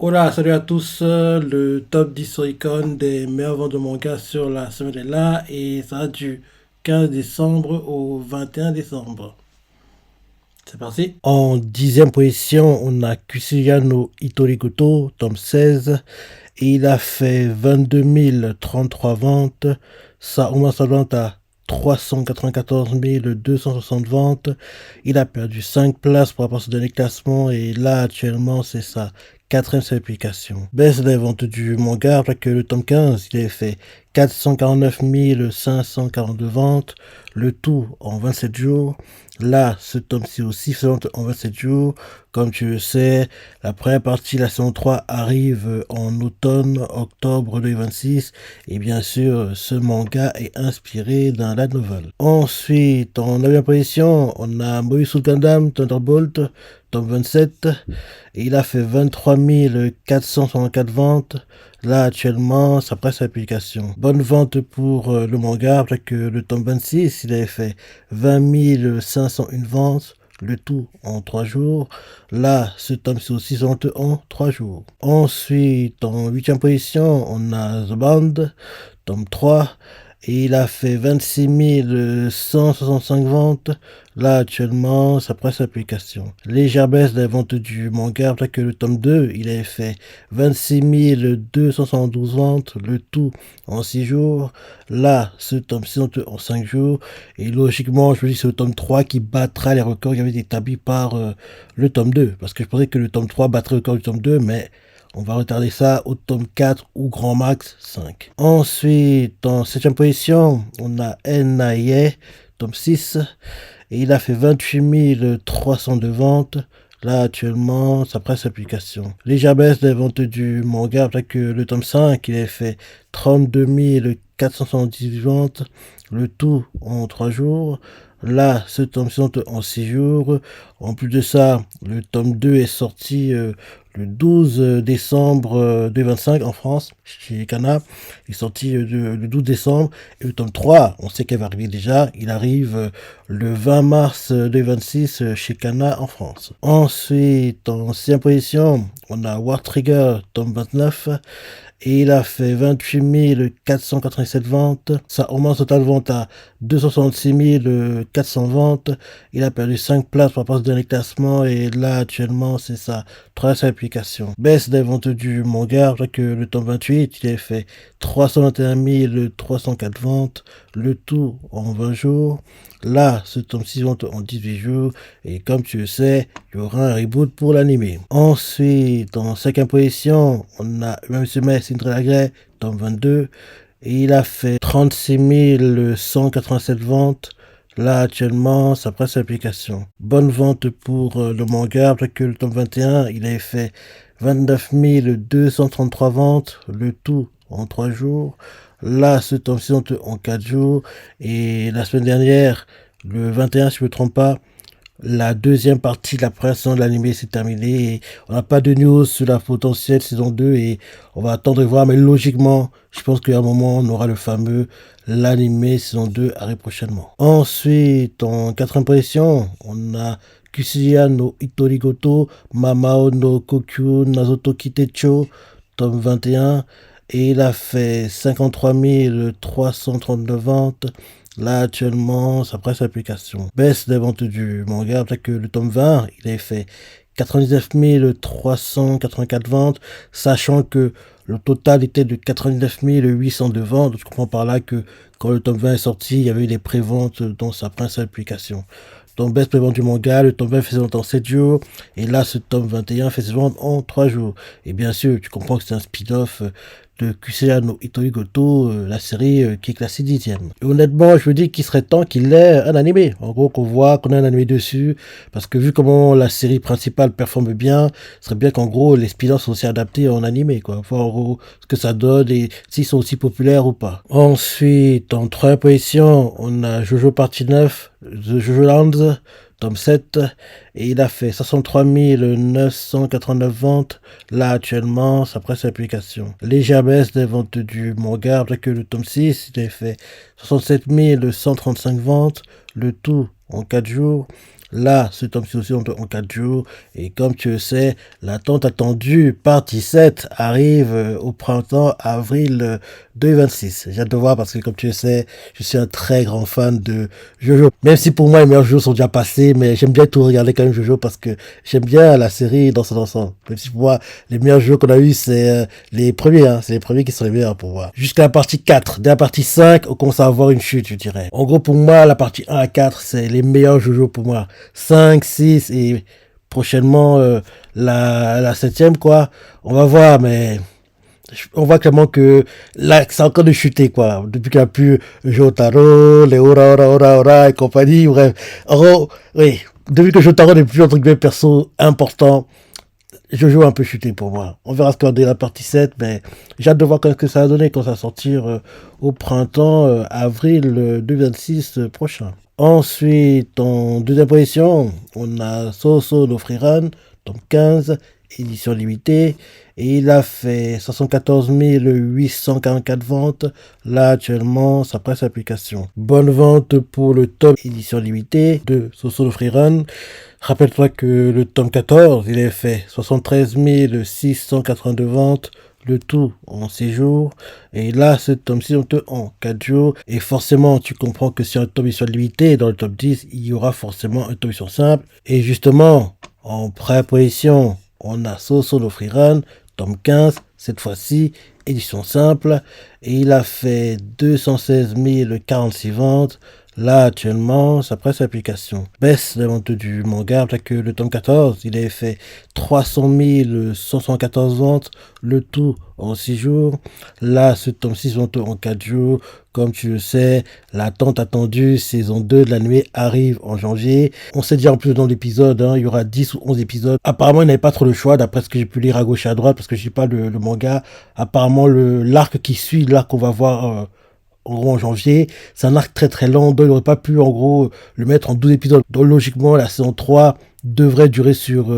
Hola, salut à tous. Le top 10 Oricon des meilleures ventes de manga sur la semaine est là et ça va du 15 décembre au 21 décembre. C'est parti. En dixième position, on a Kusuyano Hitorigoto, tome 16. Et il a fait 22 033 ventes. Ça augmente sa vente à 394 260 ventes. Il a perdu 5 places pour rapport à ce dernier classement. Et là, actuellement, c'est sa quatrième publication. Baisse des ventes du manga, après que le tome 15, il a fait 449 542 ventes. Le tout en 27 jours. Là, ce tome-ci aussi se vend en 27 jours. Comme tu le sais, la première partie, la saison 3, arrive en automne, octobre 2026. Et bien sûr, ce manga est inspiré d'un light novel. Ensuite, en 9e position, on a Moïse Gundam Thunderbolt, tome 27. Et il a fait 23 464 ventes. Là, actuellement, ça presse sa publication. Bonne vente pour le manga, après que le tome 26, il avait fait 20 501 ventes. Le tout en 3 jours. Là, ce tome-ci aussi se vend en 3 jours. Ensuite, en 8e position, on a The Band, tome 3. Et il a fait 26 165 ventes. Là, actuellement, ça presse l'application. Légère baisse des ventes du manga, après que le tome 2, il avait fait 26 272 ventes, le tout en 6 jours. Là, ce tome-ci en 5 jours. Et logiquement, je me dis que c'est le tome 3 qui battra les records qui avaient été établis par le tome 2. Parce que je pensais que le tome 3 battrait le record du tome 2, mais on va retarder ça au tome 4 ou grand max 5. Ensuite, en 7e position, on a NIA, tome 6. Et il a fait 28 302 ventes. Là, actuellement, ça presse l'application. Légère baisse des ventes du manga, après que le tome 5, il a fait 32 478 ventes. Le tout en 3 jours. Là, ce tome sont en 6 jours. En plus de ça, le tome 2 est sorti le 12 décembre 2025 en France, chez Kana. Il est sorti le 12 décembre. Et le tome 3, on sait qu'elle va arriver déjà. Il arrive le 20 mars 2026 chez Kana en France. Ensuite, en 6e position, on a War Trigger, tome 29. Et il a fait 28 487 ventes. Ça augmente son total de vente à 266 400 ventes. Il a perdu 5 places par rapport au dernier classement. Et là, actuellement, c'est sa troisième application. Baisse des ventes du manga, après que le tome 28, il a fait 321 304 ventes. Le tout en 20 jours. Là, ce tome-ci vend en 18 jours. Et comme tu le sais, il y aura un reboot pour l'anime. Ensuite, en 5e position, on a même semestre Cinderella Grey, tome 22. Et il a fait 36 187 ventes. Là, actuellement, ça presse l'application. Bonne vente pour le manga, après que le tome 21, il avait fait 29 233 ventes. Le tout en 3 jours. Là, ce tome-ci en 4 jours. Et la semaine dernière, le 21, si je ne me trompe pas, la deuxième partie de la première saison de l'anime s'est terminée. Et on n'a pas de news sur la potentielle saison 2 et on va attendre de voir. Mais logiquement, je pense qu'à un moment, on aura le fameux l'anime saison 2 arrive prochainement. Ensuite, en quatrième position, on a Kusuya no Hitorigoto, Mamao no Kokyu Nazoto Kitecho, tome 21. Et il a fait 53 339 ventes. Là, actuellement, ça presse l'application. Baisse des ventes du manga, après que le tome 20, il a fait 99 384 ventes, sachant que le total était de 99 802 ventes. Donc, je comprends par là que quand le tome 20 est sorti, il y avait eu des préventes dans sa principale application. Donc, baisse prévente du manga, le tome 20 fait ses ventes en 7 jours, et là, ce tome 21 fait ses ventes en 3 jours. Et bien sûr, tu comprends que c'est un speed-off de Kusea no Hitorigoto, la série qui est classée 10e. Et honnêtement, je me dis qu'il serait temps qu'il ait un animé. En gros, qu'on voit qu'on a un animé dessus, parce que vu comment la série principale performe bien, ce serait bien qu'en gros, les spin-offs soient aussi adaptés en animé, quoi. Voir en gros ce que ça donne et s'ils sont aussi populaires ou pas. Ensuite, en troisième position, on a Jojo Partie 9, The Jojo Lands, tome 7, et il a fait 63 989 ventes. Là, actuellement, ça presse l'application. Légère baisse des ventes du manga, après que le tome 6, il a fait 67 135 ventes, le tout en 4 jours. Là, ce tome-ci aussi en 4 jours. Et comme tu le sais, la tant attendue partie 7 arrive au printemps, avril 2026. J'ai hâte de voir parce que comme tu le sais, je suis un très grand fan de Jojo. Même si pour moi les meilleurs Jojo sont déjà passés, mais j'aime bien tout regarder quand même Jojo parce que j'aime bien la série dans son ensemble. Même si pour moi, les meilleurs jeux qu'on a eu, c'est les premiers, hein. C'est les premiers qui sont les meilleurs pour moi. Jusqu'à la partie 4. Dès la partie 5, on commence à avoir une chute, je dirais. En gros, pour moi, la partie 1 à 4, c'est les meilleurs jeux pour moi. 5, 6 et prochainement la septième, quoi. On va voir, mais on voit clairement que là, c'est encore de chuter, quoi. Depuis qu'il n'y a plus Jotaro, les Ora, Ora, Ora, Ora et compagnie, bref. En gros, oui. Depuis que Jotaro n'est plus, entre guillemets, perso important, Jojo a un peu chuté pour moi. On verra ce qu'on dit la partie 7, mais j'ai hâte de voir ce que ça va donner quand ça va sortir au printemps, avril 2026 prochain. Ensuite, en deuxième position, on a Soso no Friran, tome 15, édition limitée. Et il a fait 74 844 ventes. Là, actuellement, ça presse application. Bonne vente pour le tome édition limitée de Soso no Friran. Rappelle-toi que le tome 14, il a fait 73 682 ventes, le tout en 6 jours. Et là, ce tome-ci, on te en 4 jours. Et forcément, tu comprends que si un tome est limité, dans le top 10, il y aura forcément un tome simple. Et justement, en première position, on a Soso no Friran, tome 15, cette fois-ci, édition simple. Et il a fait 216 046 ventes. Là, actuellement, ça presse l'application. Baisse la vente du manga, parce que le tome 14, il avait fait 300 114 ventes, le tout en 6 jours. Là, ce tome 6 vente en 4 jours. Comme tu le sais, la tant attendue saison 2 de l'anime arrive en janvier. On sait déjà en plus dans l'épisode, hein, il y aura 10 ou 11 épisodes. Apparemment, il n'avait pas trop le choix, d'après ce que j'ai pu lire à gauche et à droite, parce que je ne sais pas le manga. Apparemment, l'arc qui suit, l'arc qu'on va voir en gros en janvier, c'est un arc très très lent, donc il n'aurait pas pu en gros le mettre en 12 épisodes. Donc logiquement, la saison 3 devrait durer sur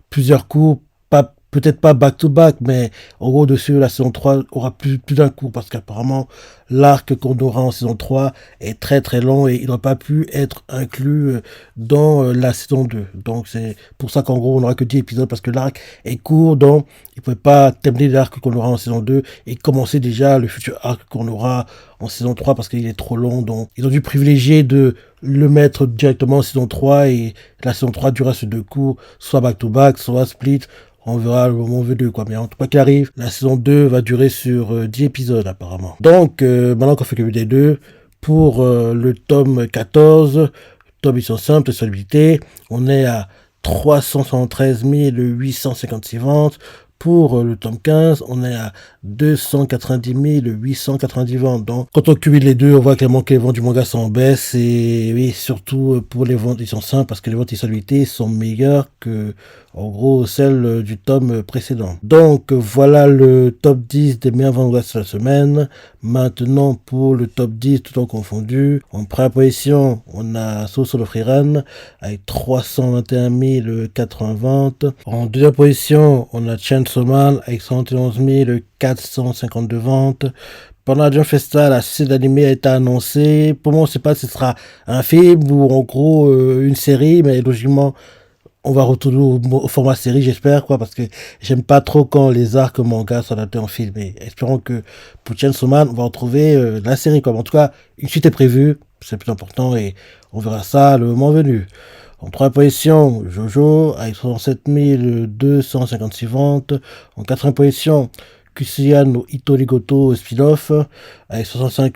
plusieurs cours, pas peut-être pas back to back, mais en gros dessus la saison 3 aura plus d'un cours parce qu'apparemment l'arc qu'on aura en saison 3 est très très long et il n'aurait pas pu être inclus dans la saison 2. Donc c'est pour ça qu'en gros on n'aura que 10 épisodes parce que l'arc est court, donc il ne pouvait pas terminer l'arc qu'on aura en saison 2 et commencer déjà le futur arc qu'on aura en saison 3 parce qu'il est trop long. Donc ils ont dû privilégier de le mettre directement en saison 3 et la saison 3 durera sur 2 cours, soit back to back, soit split. On verra le moment venu, quoi. Mais en tout cas qu'il arrive, la saison 2 va durer sur 10 épisodes, apparemment. Donc, maintenant qu'on fait que des deux, pour le tome 14, tome édition simple, solidité, on est à 373 856 ventes. Pour le tome 15, on est à 290 890 ventes. Donc, quand on cumule les deux, on voit clairement que les ventes du manga sont en baisse. Et oui, surtout pour les ventes édition simples, parce que les ventes solidité sont meilleures que, en gros, celles du tome précédent. Donc, voilà le top 10 des meilleurs vendeurs de la semaine. Maintenant, pour le top 10, tout en confondu. En première position, on a Soso no Friran avec 321 080 ventes. En deuxième position, on a Chainsaw Man avec 111 452 ventes. Pendant la Jump Festa, la suite d'anime a été annoncée. Pour moi, on ne sait pas si ce sera un film ou en gros une série, mais logiquement, on va retourner au format série, j'espère, quoi, parce que j'aime pas trop quand les arcs manga sont adaptés en film. Et espérons que pour Chainsaw Man, on va retrouver la série, quoi. En tout cas, une suite est prévue, c'est plus important, et on verra ça le moment venu. En troisième position, Jojo, avec 67 256 ventes. En quatrième position, Kusuya no Itorigoto spin-off avec 65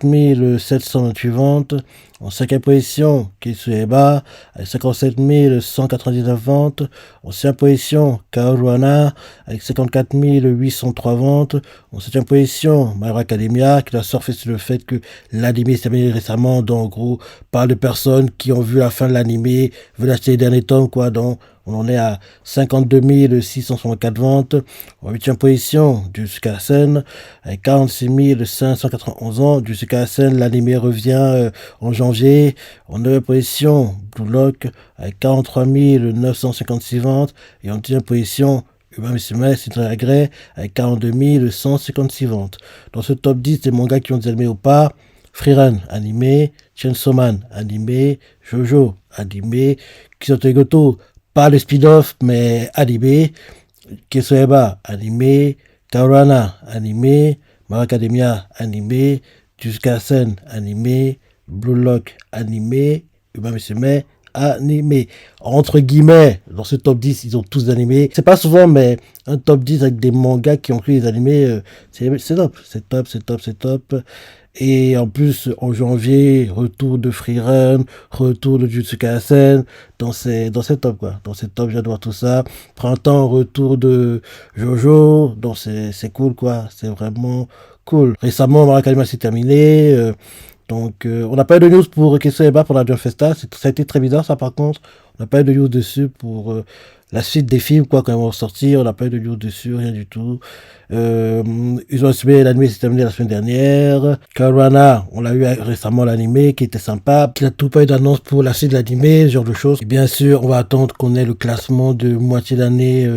728 ventes. En cinquième position, Kitsueba avec 57 199 ventes. En sixième position, Kaoruana avec 54 803 ventes. En septième position, My Hero Academia qui a surfé sur le fait que l'anime s'est terminé récemment, donc en gros, par de personnes qui ont vu la fin de l'anime, veulent acheter les derniers tomes, quoi, donc on en est à 52 664 ventes. En huitième position, Jujutsu Kaisen avec 46 591 ans. Jujutsu Kaisen, l'anime revient en janvier. En neuvième position, Blue Lock avec 43 956 ventes. Et en dixième position, Uma Musume Cinderella Grey avec 42 156 ventes. Dans ce top 10 des mangas qui ont des animés ou pas, Frieren animé, Chainsaw Man animé, Jojo animés. Kisoto Goto, pas le spin-off, mais animé. Kesoeba, animé. Karana, animé. My Hero Academia, animé. Jujutsu animé. Blue Lock, animé. Umamiseme, animé. Entre guillemets, dans ce top 10, ils ont tous animés. C'est pas souvent, mais un top 10 avec des mangas qui ont pris les animés, c'est top. C'est top, c'est top, c'est top. Et en plus, en janvier, retour de Freerun, retour de Jujutsu Kaisen, dans ces top quoi. Dans ces top, j'adore tout ça. Printemps, retour de Jojo, donc c'est cool quoi. C'est vraiment cool. Récemment, Mara Academia s'est terminé. On n'a pas eu de news pour Kesso Eba pour la Jump Festa. Ça a été très bizarre, ça, par contre. On n'a pas eu de news dessus pour la suite des films, quoi, quand ils vont sortir. On n'a pas eu de news dessus, rien du tout. Ils ont assumé l'anime s'est terminé la semaine dernière. Karana, on l'a eu récemment l'anime qui était sympa. Il n'a tout pas eu d'annonce pour la suite de l'anime, ce genre de choses. Et bien sûr, on va attendre qu'on ait le classement de moitié d'année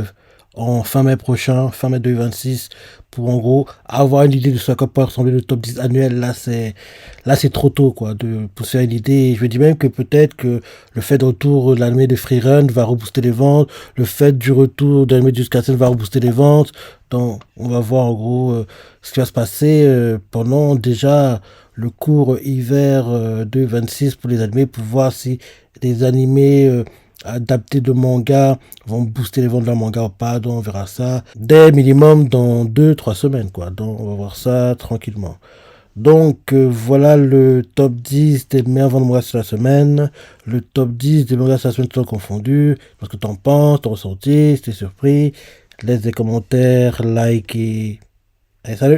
en fin mai prochain, fin mai 2026, pour en gros avoir une idée de ce à quoi peut ressembler le top 10 annuel. Là c'est trop tôt quoi, pour se faire une idée. Je me dis même que peut-être que le fait de retour de l'anime de Freerun va rebooster les ventes, le fait du retour de l'anime de Justin va rebooster les ventes. Donc on va voir en gros ce qui va se passer pendant déjà le cours hiver 2026 pour les animés, pour voir si les animés adaptés de manga vont booster les ventes de la manga ou pas. Donc on verra ça dès minimum dans 2-3 semaines quoi. Donc on va voir ça tranquillement. Donc voilà le top 10 des meilleurs ventes de mangas sur la semaine, le top 10 des mangas sur la semaine tout confondu. Parce que t'en penses, t'en ressenti, si t'es surpris, laisse des commentaires, like et allez, salut.